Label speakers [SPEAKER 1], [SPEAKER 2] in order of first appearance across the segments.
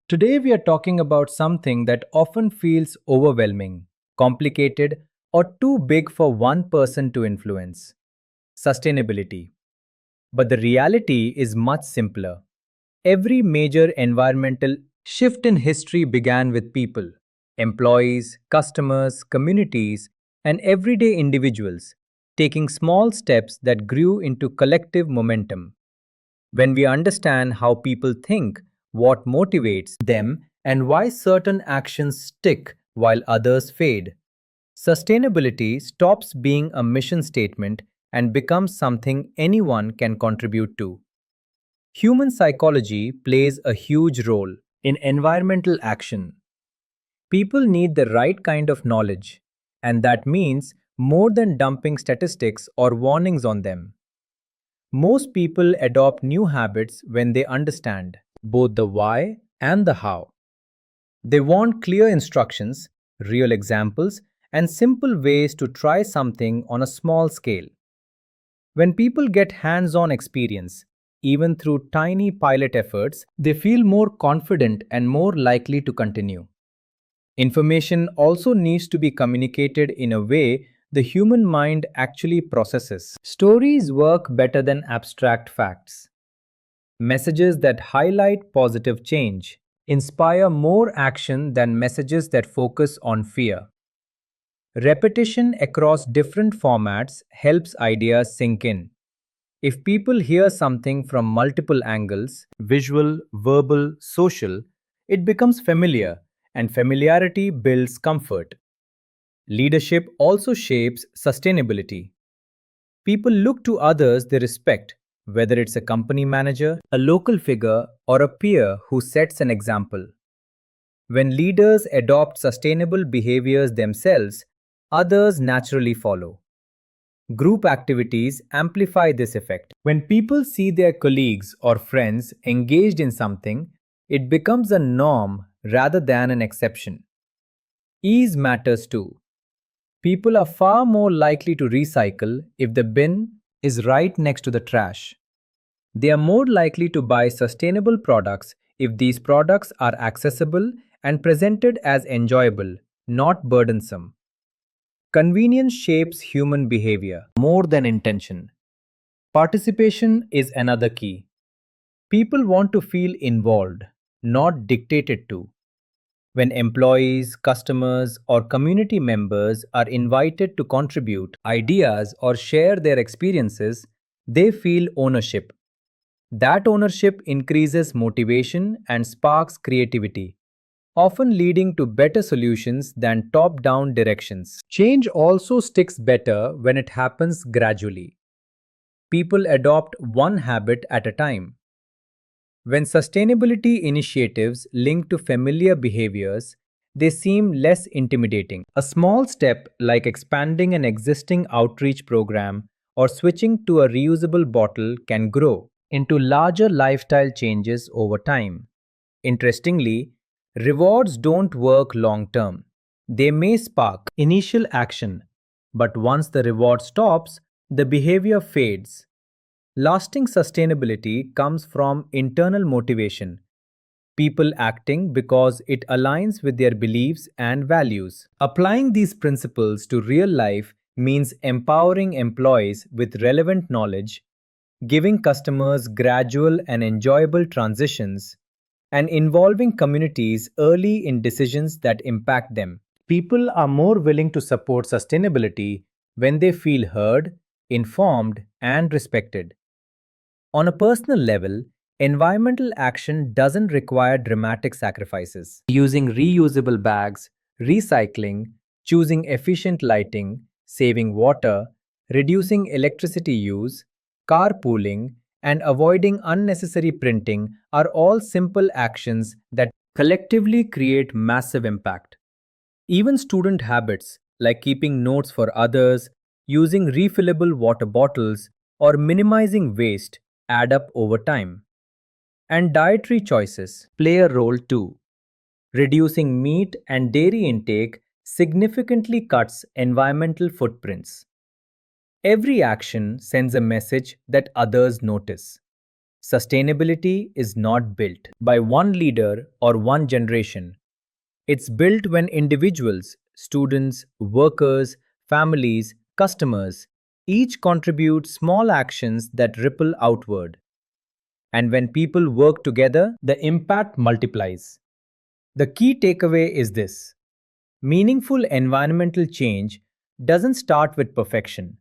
[SPEAKER 1] Today, we are talking about something that often feels overwhelming, complicated, or too big for one person to influence: sustainability. But the reality is much simpler. Every major environmental shift in history began with people, employees, customers, communities, and everyday individuals taking small steps that grew into collective momentum. When we understand how people think, what motivates them, and why certain actions stick while others fade, sustainability stops being a mission statement and becomes something anyone can contribute to. Human psychology plays a huge role in environmental action. People need the right kind of knowledge, and that means more than dumping statistics or warnings on them. Most people adopt new habits when they understand both the why and the how. They want clear instructions, real examples, and simple ways to try something on a small scale. When people get hands on experience, even through tiny pilot efforts, they feel more confident and more likely to continue. Information also needs to be communicated in a way the human mind actually processes. Stories work better than abstract facts. Messages that highlight positive change inspire more action than messages that focus on fear. Repetition across different formats helps ideas sink in. If people hear something from multiple angles, visual, verbal, social, it becomes familiar, and familiarity builds comfort. Leadership also shapes sustainability. People look to others they respect, whether it's a company manager, a local figure, or a peer who sets an example. When leaders adopt sustainable behaviors themselves, others naturally follow. Group activities amplify this effect. When people see their colleagues or friends engaged in something, it becomes a norm rather than an exception. Ease matters too. People are far more likely to recycle if the bin is right next to the trash. They are more likely to buy sustainable products if these products are accessible and presented as enjoyable, not burdensome. Convenience shapes human behavior more than intention. Participation is another key. People want to feel involved, not dictated to. When employees, customers, or community members are invited to contribute ideas or share their experiences, they feel ownership. That ownership increases motivation and sparks creativity, often leading to better solutions than top down directions. Change also sticks better when it happens gradually. People adopt one habit at a time. When sustainability initiatives link to familiar behaviors, they seem less intimidating. A small step like expanding an existing outreach program or switching to a reusable bottle can grow into larger lifestyle changes over time. Interestingly, rewards don't work long term. They may spark initial action, but once the reward stops, the behavior fades. Lasting sustainability comes from internal motivation, people acting because it aligns with their beliefs and values. Applying these principles to real life means empowering employees with relevant knowledge, giving customers gradual and enjoyable transitions, and involving communities early in decisions that impact them. People are more willing to support sustainability when they feel heard, informed, and respected. On a personal level, environmental action doesn't require dramatic sacrifices. Using reusable bags, recycling, choosing efficient lighting, saving water, reducing electricity use, carpooling, and avoiding unnecessary printing are all simple actions that collectively create massive impact. Even student habits like keeping notes for others, using refillable water bottles, or minimizing waste add up over time. And dietary choices play a role too. Reducing meat and dairy intake significantly cuts environmental footprints. Every action sends a message that others notice. Sustainability is not built by one leader or one generation. It's built when individuals, students, workers, families, customers each contribute small actions that ripple outward. And when people work together, the impact multiplies. The key takeaway is this: meaningful environmental change doesn't start with perfection,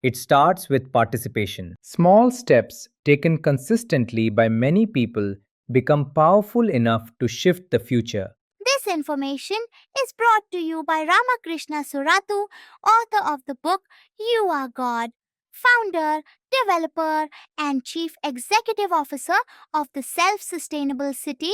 [SPEAKER 1] it starts with participation. Small steps taken consistently by many people become powerful enough to shift the future.
[SPEAKER 2] This information is brought to you by Ramakrishna Suratu, author of the book You Are God, founder, developer, and chief executive officer of the Self Sustainable City